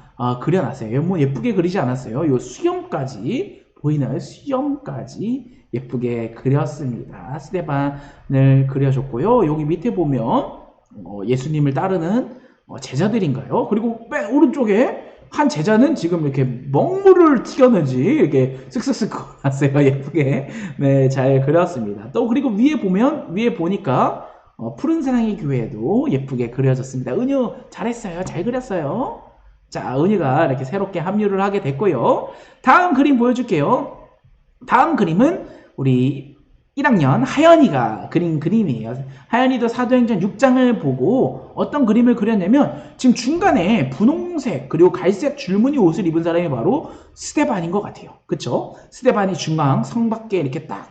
A: 그려놨어요. 뭐 예쁘게 그리지 않았어요. 요 수염까지 보이나요? 수염까지 예쁘게 그렸습니다. 스데반을 그려줬고요. 여기 밑에 보면 예수님을 따르는 제자들인가요? 그리고 맨 오른쪽에 한 제자는 지금 이렇게 먹물을 튀겼는지 이렇게 쓱쓱쓱 그려놨어요. 예쁘게. 네, 잘 그렸습니다. 또 그리고 위에 보니까 푸른 사랑의 교회도 예쁘게 그려졌습니다. 은유 잘했어요. 잘 그렸어요. 자, 은유가 이렇게 새롭게 합류를 하게 됐고요. 다음 그림 보여줄게요. 다음 그림은 우리 1학년 하연이가 그린 그림이에요. 하연이도 사도행전 6장을 보고 어떤 그림을 그렸냐면 지금 중간에 분홍색 그리고 갈색 줄무늬 옷을 입은 사람이 바로 스데반인 것 같아요. 그쵸? 스데반이 중앙 성 밖에 이렇게 딱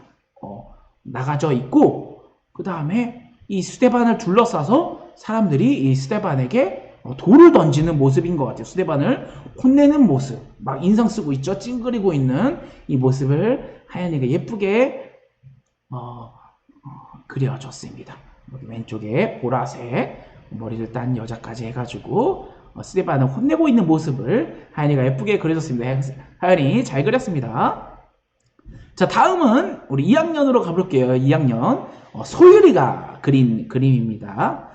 A: 나가져 있고 그 다음에 이 스데반을 둘러싸서 사람들이 이 스데반에게 돌을 던지는 모습인 것 같아요. 스데반을 혼내는 모습, 막 인상 쓰고 있죠. 찡그리고 있는 이 모습을 하연이가 예쁘게 그려줬습니다. 여기 왼쪽에 보라색 머리를 딴 여자까지 해가지고 스데반을 혼내고 있는 모습을 하연이가 예쁘게 그려줬습니다. 하연이 잘 그렸습니다. 자, 다음은 우리 2학년으로 가볼게요. 2학년 소율이가 그린 그림입니다.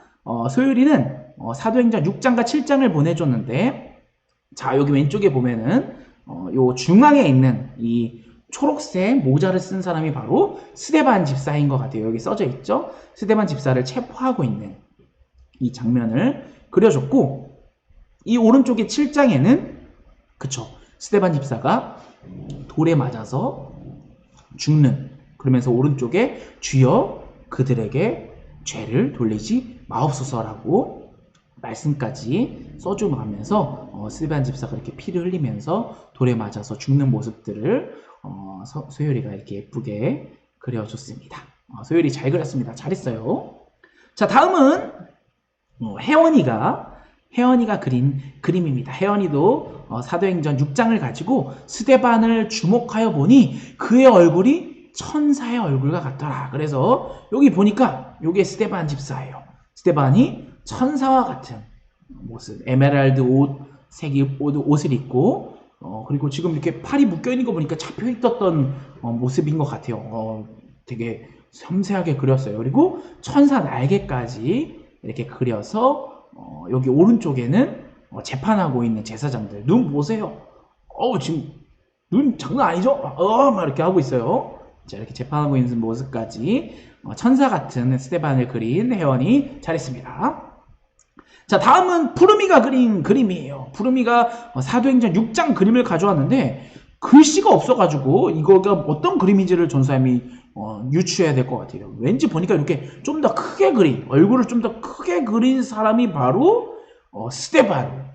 A: 소율이는 사도행전 6장과 7장을 보내줬는데, 자, 여기 왼쪽에 보면은 요 중앙에 있는 이 초록색 모자를 쓴 사람이 바로 스데반 집사인 것 같아요. 여기 써져 있죠? 스데반 집사를 체포하고 있는 이 장면을 그려줬고, 이 오른쪽에 7장에는 그쵸, 스데반 집사가 돌에 맞아서 죽는, 그러면서 오른쪽에 주여 그들에게 죄를 돌리지 마옵소서라고 말씀까지 써주면서 스데반 집사가 이렇게 피를 흘리면서 돌에 맞아서 죽는 모습들을 소율이가 이렇게 예쁘게 그려줬습니다. 소율이 잘 그렸습니다. 잘했어요. 자, 다음은 혜원이가 그린 그림입니다. 혜원이도 사도행전 6장을 가지고 스데반을 주목하여 보니 그의 얼굴이 천사의 얼굴과 같더라. 그래서 여기 보니까 이게 스데반 집사예요. 스데반이 천사와 같은 모습, 에메랄드 옷을 입고 그리고 지금 이렇게 팔이 묶여있는 거 보니까 잡혀 있었던 모습인 것 같아요. 되게 섬세하게 그렸어요. 그리고 천사 날개까지 이렇게 그려서 여기 오른쪽에는 재판하고 있는 제사장들 눈 보세요. 지금 눈 장난 아니죠? 막 이렇게 하고 있어요. 자, 이렇게 재판하고 있는 모습까지 천사 같은 스데반을 그린 혜원이 잘했습니다. 자, 다음은 푸르미가 그린 그림이에요. 푸르미가 사도행전 6장 그림을 가져왔는데 글씨가 없어가지고 이거가 어떤 그림인지를 전사님이 유추해야 될 것 같아요. 왠지 보니까 이렇게 좀 더 크게 그린, 얼굴을 좀 더 크게 그린 사람이 바로 스데반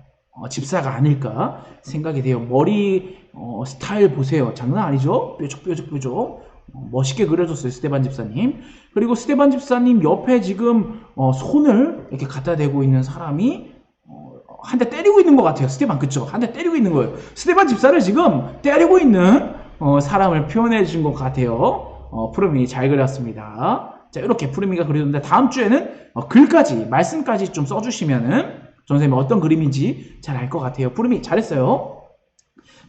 A: 집사가 아닐까 생각이 돼요. 머리 스타일 보세요. 장난 아니죠? 뾰족뾰족 멋있게 그려줬어요, 스데반 집사님. 그리고 스데반 집사님 옆에 지금 손을 이렇게 갖다 대고 있는 사람이 한 대 때리고 있는 것 같아요. 스데반, 그쵸? 한 대 때리고 있는 거예요. 스데반 집사를 지금 때리고 있는 사람을 표현해 주신 것 같아요. 푸르미 잘 그렸습니다. 자, 이렇게 푸르미가 그려졌는데 다음 주에는 글까지, 말씀까지 좀 써주시면은 선생님이 어떤 그림인지 잘 알 것 같아요. 푸르미 잘했어요.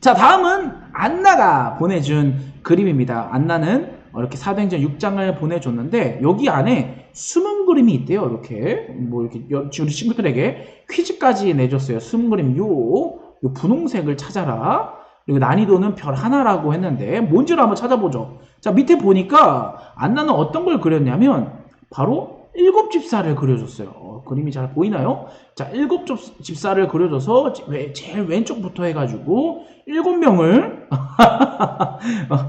A: 자, 다음은 안나가 보내준 그림입니다. 안나는 이렇게 사도행전 6장을 보내줬는데 여기 안에 숨은 그림이 있대요. 이렇게 우리 친구들에게 퀴즈까지 내줬어요. 숨은 그림 요 분홍색을 찾아라. 그리고 난이도는 별 하나라고 했는데 뭔지를 한번 찾아보죠. 자, 밑에 보니까 안나는 어떤 걸 그렸냐면 바로 7집사를 그려줬어요. 그림이 잘 보이나요? 자, 7집사를 그려줘서 제일 왼쪽부터 해가지고 7명을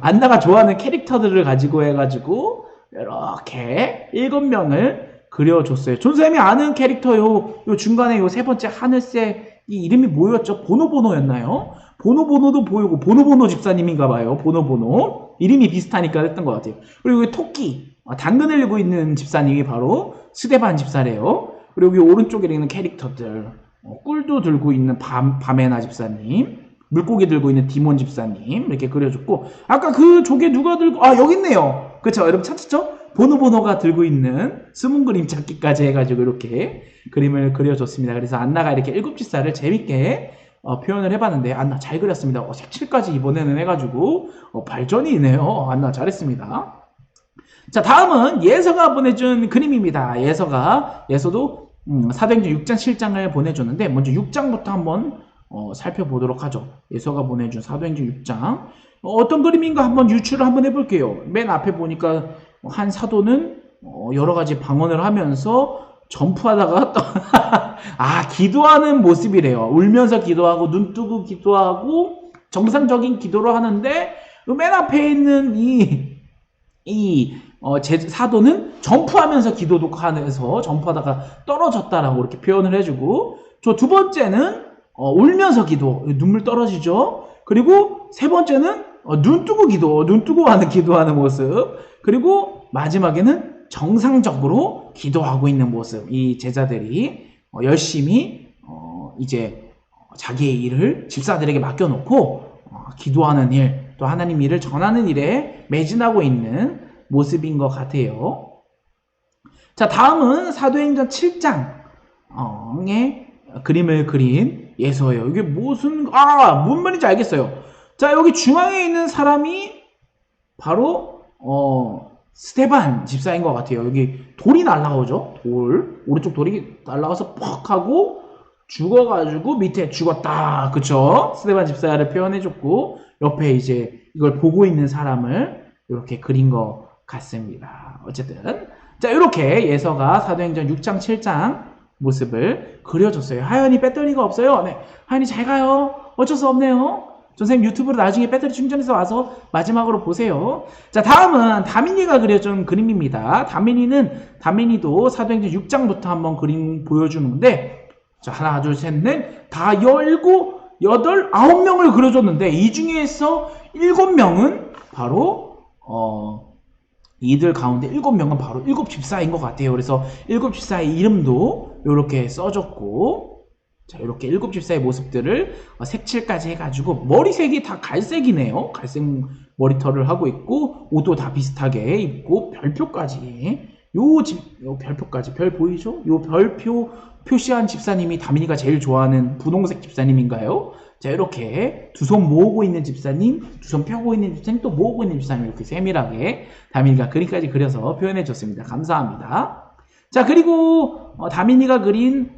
A: 안나가 좋아하는 캐릭터들을 가지고 해가지고 이렇게 7명을 그려줬어요. 존쌤이 아는 캐릭터 요 중간에 요 세 번째 하늘색 이 이름이 뭐였죠? 보노보노였나요? 보노보노도 보이고 보노보노 집사님인가 봐요. 보노보노 이름이 비슷하니까 했던 것 같아요. 그리고 토끼 당근을 들고 있는 집사님이 바로 스데반 집사래요. 그리고 여기 오른쪽에 있는 캐릭터들 꿀도 들고 있는 바메나 집사님, 물고기 들고 있는 디몬 집사님 이렇게 그려줬고 아까 그 조개 누가 들고 여기 있네요. 그쵸? 여러분 찾았죠? 보노보노가 들고 있는 숨은 그림 찾기까지 해가지고 이렇게 그림을 그려줬습니다. 그래서 안나가 이렇게 7집사를 재밌게 표현을 해봤는데 안나 잘 그렸습니다. 색칠까지 이번에는 해가지고 발전이 있네요. 안나 잘했습니다. 자, 다음은 예서가 보내준 그림입니다. 예서도 사도행전 6장 7장을 보내줬는데 먼저 6장부터 한번 살펴보도록 하죠. 예서가 보내준 사도행전 6장 어떤 그림인가 한번 유추를 한번 해볼게요. 맨 앞에 보니까 한 사도는 여러 가지 방언을 하면서 점프하다가 기도하는 모습이래요. 울면서 기도하고 눈 뜨고 기도하고 정상적인 기도를 하는데 맨 앞에 있는 이 사도는 점프하면서 기도도 하면서 점프하다가 떨어졌다라고 이렇게 표현을 해주고, 저 두 번째는 울면서 기도, 눈물 떨어지죠. 그리고 세 번째는 눈 뜨고 기도, 눈 뜨고 기도하는 모습. 그리고 마지막에는 정상적으로 기도하고 있는 모습. 이 제자들이 열심히 이제 자기의 일을 집사들에게 맡겨놓고 기도하는 일, 또 하나님 일을 전하는 일에 매진하고 있는 모습인 것 같아요. 자, 다음은 사도행전 7장의 그림을 그린 예서예요. 이게 무슨 말인지 알겠어요. 자, 여기 중앙에 있는 사람이 바로 스데반 집사인 것 같아요. 여기 돌이 날라오죠. 오른쪽 돌이 날라와서 퍽 하고 죽어가지고 밑에 죽었다. 그쵸? 스데반 집사를 표현해줬고, 옆에 이제 이걸 보고 있는 사람을 이렇게 그린 것 같습니다. 어쨌든 자, 이렇게 예서가 사도행전 6장 7장 모습을 그려줬어요. 하연이 배터리가 없어요. 네, 하연이 잘 가요. 어쩔 수 없네요. 선생님 유튜브로 나중에 배터리 충전해서 와서 마지막으로 보세요. 자, 다음은 다민이가 그려준 그림입니다. 다민이도 사도행전 6장부터 한번 그림 보여주는데, 자, 하나, 둘, 셋, 넷, 다 17, 8, 9명을 그려줬는데, 이 중에서 7명은 바로 이들 가운데 7명은 바로 7집사인 것 같아요. 그래서 7집사의 이름도 이렇게 써줬고, 자, 이렇게 7집사의 모습들을 색칠까지 해가지고, 머리색이 다 갈색이네요. 갈색 머리털을 하고 있고, 옷도 다 비슷하게 입고, 별표까지. 요 별표까지. 별 보이죠? 요 별표 표시한 집사님이 다민이가 제일 좋아하는 분홍색 집사님인가요? 자, 이렇게 두 손 모으고 있는 집사님, 두 손 펴고 있는 집사님, 또 모으고 있는 집사님, 이렇게 세밀하게 다민이가 그림까지 그려서 표현해 줬습니다. 감사합니다. 자, 그리고 다민이가 그린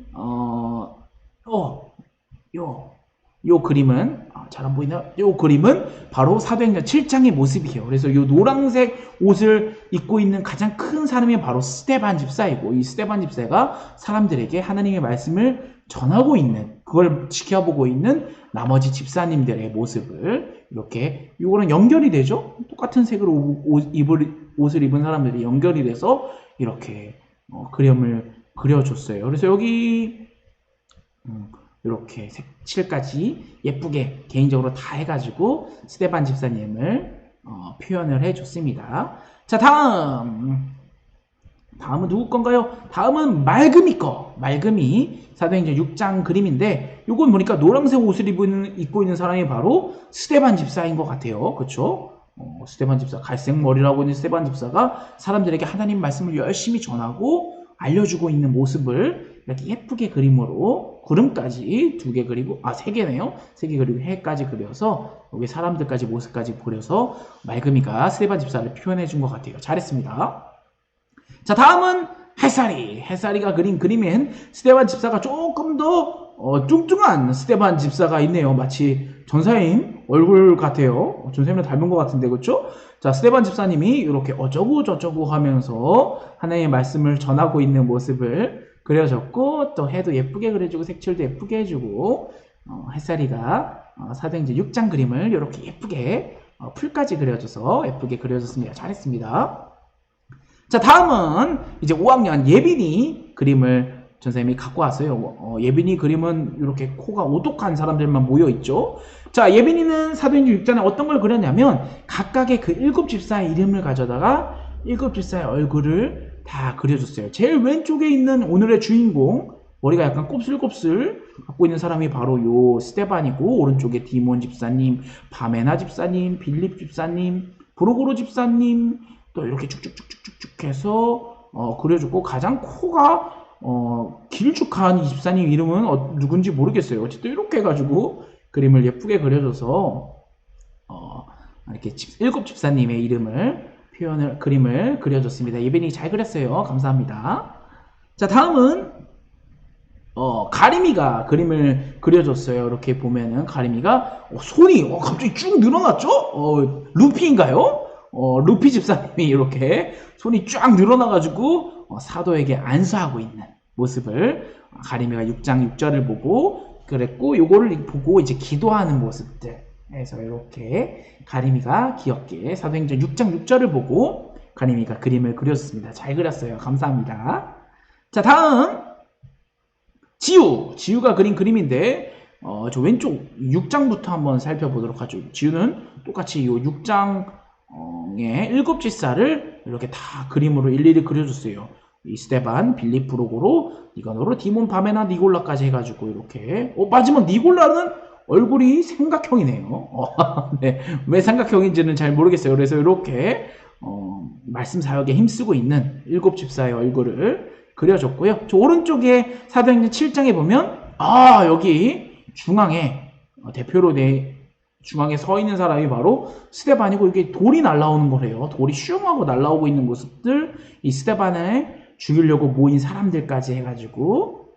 A: 요 그림은 잘 안 보이나요? 요 그림은 바로 사도행전 7장의 모습이에요. 그래서 요 노란색 옷을 입고 있는 가장 큰 사람이 바로 스데반 집사이고, 이 스데반 집사가 사람들에게 하나님의 말씀을 전하고 있는, 그걸 지켜보고 있는 나머지 집사님들의 모습을 이렇게, 요거는 연결이 되죠? 똑같은 색으로 옷을 입은 사람들이 연결이 돼서 이렇게 그림을 그려줬어요. 그래서 여기 이렇게 색칠까지 예쁘게 개인적으로 다 해가지고 스데반 집사님을 표현을 해줬습니다. 자, 다음은 누구 건가요? 다음은 말금이 거. 말금이 사도행전 6장 그림인데, 요건 보니까 노란색 옷을 입고 있는 사람이 바로 스데반 집사인 것 같아요. 그쵸? 스데반 집사, 갈색 머리라고 있는 스데반 집사가 사람들에게 하나님 말씀을 열심히 전하고 알려주고 있는 모습을 이렇게 예쁘게 그림으로, 구름까지 2개 그리고 3개네요. 3개 그리고 해까지 그려서 여기 사람들까지 모습까지 그려서 말금이가 스데반 집사를 표현해 준 것 같아요. 잘했습니다. 자, 다음은 햇살이가 그린 그림엔 스데반 집사가 조금 더 뚱뚱한 스데반 집사가 있네요. 마치 전사님 얼굴 같아요. 전사님을 닮은 것 같은데, 그렇죠? 자, 스데반 집사님이 이렇게 어쩌고 저쩌고 하면서 하나님의 말씀을 전하고 있는 모습을 그려줬고, 또 해도 예쁘게 그려주고 색칠도 예쁘게 해주고, 햇살이가 사도행전 6장 그림을 이렇게 예쁘게 풀까지 그려줘서 예쁘게 그려줬습니다. 잘했습니다. 자, 다음은 이제 5학년 예빈이 그림을 전선생님이 갖고 왔어요. 예빈이 그림은 이렇게 코가 오독한 사람들만 모여있죠. 자, 예빈이는 사도행전 6장에 어떤 걸 그렸냐면, 각각의 그 7집사의 이름을 가져다가 7집사의 얼굴을 다 그려줬어요. 제일 왼쪽에 있는 오늘의 주인공, 머리가 약간 곱슬곱슬 갖고 있는 사람이 바로 요 스데반이고, 오른쪽에 디몬 집사님, 바메나 집사님, 빌립 집사님, 브로고로 집사님, 또 이렇게 쭉쭉쭉쭉쭉 해서 그려줬고, 가장 코가 길쭉한 이 집사님 이름은 누군지 모르겠어요. 어쨌든 이렇게 해가지고 그림을 예쁘게 그려줘서 이렇게 7집사님의 그림을 그려줬습니다. 예빈이 잘 그렸어요. 감사합니다. 자, 다음은 가림이가 그림을 그려줬어요. 이렇게 보면은 가림이가 손이 갑자기 쭉 늘어났죠? 루피인가요? 루피 집사님이 이렇게 손이 쫙 늘어나가지고 사도에게 안수하고 있는 모습을 가림이가 6장 6절을 보고 그랬고, 요거를 보고 이제 기도하는 모습들. 그래서 이렇게 가림이가 귀엽게 사도행전 6장 6절을 보고 가림이가 그림을 그려줬습니다. 잘 그렸어요. 감사합니다. 자, 다음 지우가 그린 그림인데 저 왼쪽 6장부터 한번 살펴보도록 하죠. 지우는 똑같이 이 6장의 7집사를 이렇게 다 그림으로 일일이 그려줬어요. 이 스테반, 빌립, 브로고로, 니가노로, 디몬, 바메나, 니골라까지 해가지고 이렇게 마지막 니골라는 얼굴이 삼각형이네요. 네, 왜 삼각형인지는 잘 모르겠어요. 그래서 이렇게 말씀 사역에 힘쓰고 있는 7집사의 얼굴을 그려줬고요. 저 오른쪽에 사도행전 7장에 보면 여기 중앙에 대표로 중앙에 서 있는 사람이 바로 스데반이고 이게 돌이 날라오는 거래요. 돌이 슝하고 날라오고 있는 모습들, 이 스데반을 죽이려고 모인 사람들까지 해가지고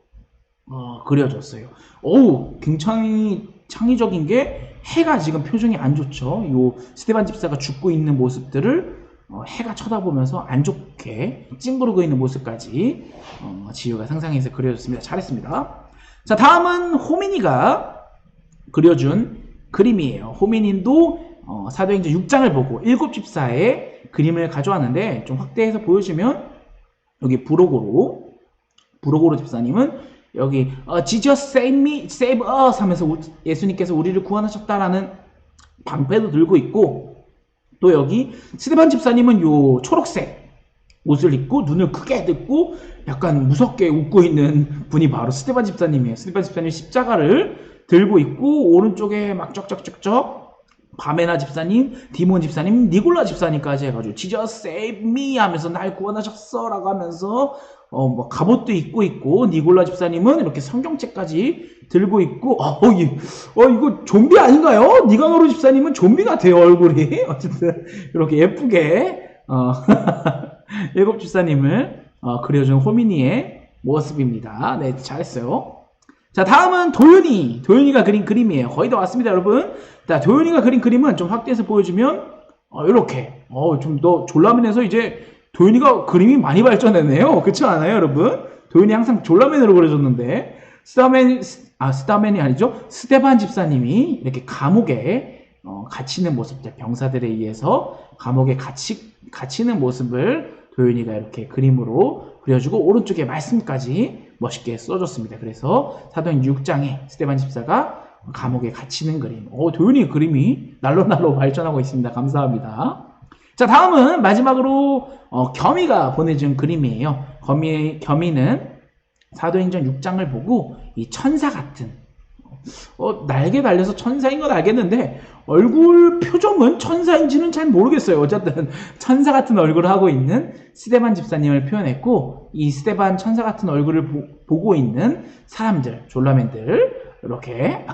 A: 그려줬어요. 굉장히 창의적인 게 해가 지금 표정이 안 좋죠. 요 스데반 집사가 죽고 있는 모습들을 해가 쳐다보면서 안 좋게 찡그리고 있는 모습까지 지우가 상상해서 그려줬습니다. 잘했습니다. 자, 다음은 호민이가 그려준 그림이에요. 호민인도 사도행전 6장을 보고 7집사의 그림을 가져왔는데 좀 확대해서 보여주면 여기 브로고로 집사님은 여기 Jesus save me, save us 하면서 예수님께서 우리를 구원하셨다라는 방패도 들고 있고, 또 여기 스데반 집사님은 요 초록색 옷을 입고 눈을 크게 뜨고 약간 무섭게 웃고 있는 분이 바로 스데반 집사님이에요. 스데반 집사님 십자가를 들고 있고 오른쪽에 막 쩍쩍쩍쩍 바메나 집사님, 디몬 집사님, 니골라 집사님까지 해가지고 Jesus save me 하면서 날 구원하셨어 라고 하면서 뭐 갑옷도 입고 있고, 니골라 집사님은 이렇게 성경책까지 들고 있고 이거 좀비 아닌가요? 니가노르 집사님은 좀비 같아요, 얼굴이. 어쨌든 이렇게 예쁘게 7집사님을 그려준 호미니의 모습입니다. 네, 잘했어요. 자, 다음은 도윤이가 그린 그림이에요. 거의 다 왔습니다, 여러분. 자, 도윤이가 그린 그림은 좀 확대해서 보여주면 이렇게 좀 더 졸라맨에서 이제 도윤이가 그림이 많이 발전했네요. 그렇지 않아요, 여러분? 도윤이 항상 졸라맨으로 그려줬는데 스타맨이 아니죠. 스데반 집사님이 이렇게 감옥에 갇히는 모습들, 병사들에 의해서 감옥에 갇히는 모습을 도윤이가 이렇게 그림으로 그려주고 오른쪽에 말씀까지 멋있게 써줬습니다. 그래서 사도행전 6장에 스데반 집사가 감옥에 gat히는 그림. 도윤이 그림이 날로 발전하고 있습니다. 감사합니다. 자, 다음은 마지막으로 겸이가 보내준 그림이에요. 겸이는 사도행전 6장을 보고 이 천사 같은 날개 달려서 천사인 건 알겠는데 얼굴 표정은 천사인지는 잘 모르겠어요. 어쨌든 천사 같은 얼굴을 하고 있는 스데반 집사님을 표현했고, 이 스데반 천사 같은 얼굴을 보고 있는 사람들, 졸라맨들 이렇게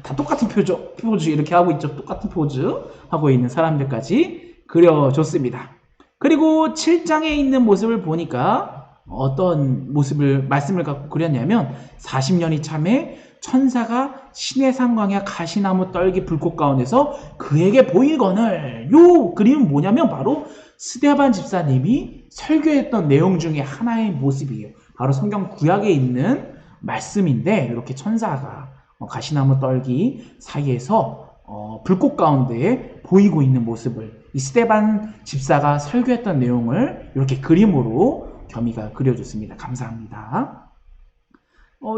A: 다 똑같은 포즈 이렇게 하고 있죠. 똑같은 포즈 하고 있는 사람들까지 그려줬습니다. 그리고 7장에 있는 모습을 보니까 어떤 말씀을 갖고 그렸냐면 40년이 참에 천사가 신의 상광야 가시나무 떨기 불꽃 가운데서 그에게 보이거늘. 요 그림은 뭐냐면 바로 스데반 집사님이 설교했던 내용 중에 하나의 모습이에요. 바로 성경 구약에 있는 말씀인데 이렇게 천사가 가시나무 떨기 사이에서 불꽃 가운데 보이고 있는 모습을 이 스데반 집사가 설교했던 내용을 이렇게 그림으로 겸이가 그려줬습니다. 감사합니다.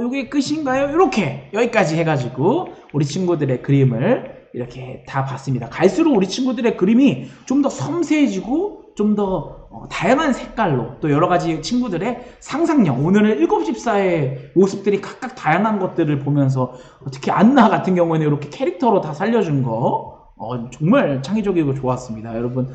A: 이게 끝인가요? 이렇게 여기까지 해가지고 우리 친구들의 그림을 이렇게 다 봤습니다. 갈수록 우리 친구들의 그림이 좀 더 섬세해지고 좀 더 다양한 색깔로, 또 여러 가지 친구들의 상상력, 오늘은 7집사의 모습들이 각각 다양한 것들을 보면서 특히 안나 같은 경우에는 이렇게 캐릭터로 다 살려준 거 정말 창의적이고 좋았습니다. 여러분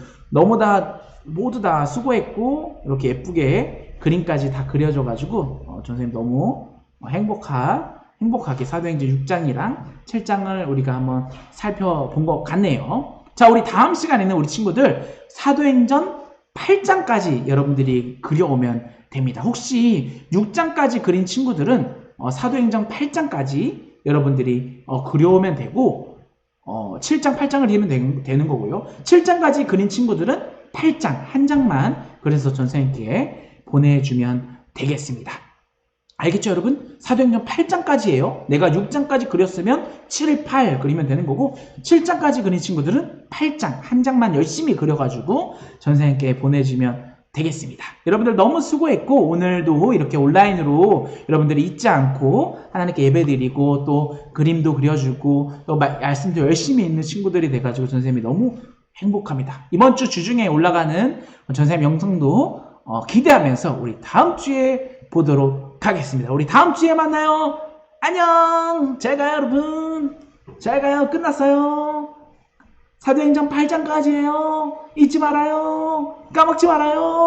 A: 모두 다 수고했고 이렇게 예쁘게 그림까지 다 그려져가지고 선생님 너무 행복하게 사도행전 6장이랑 7장을 우리가 한번 살펴본 것 같네요. 자, 우리 다음 시간에는 우리 친구들 사도행전 8장까지 여러분들이 그려오면 됩니다. 혹시 6장까지 그린 친구들은 사도행전 8장까지 여러분들이 그려오면 되고 7장, 8장을 그리면 되는 거고요. 7장까지 그린 친구들은 8장, 한 장만 그래서 선생님께 보내주면 되겠습니다. 알겠죠, 여러분? 사도행전 8장까지예요. 내가 6장까지 그렸으면 7, 8 그리면 되는 거고 7장까지 그린 친구들은 8장, 한 장만 열심히 그려가지고 전생님께 보내주면 되겠습니다. 여러분들 너무 수고했고 오늘도 이렇게 온라인으로 여러분들이 잊지 않고 하나님께 예배드리고 또 그림도 그려주고 또 말씀도 열심히 읽는 친구들이 돼가지고 전생님이 너무 행복합니다. 이번 주 주중에 올라가는 전생님 영상도 기대하면서 우리 다음 주에 보도록 하겠습니다. 우리 다음 주에 만나요. 안녕. 잘 가요, 여러분. 잘 가요. 끝났어요. 사도행전 8장까지예요. 잊지 말아요. 까먹지 말아요.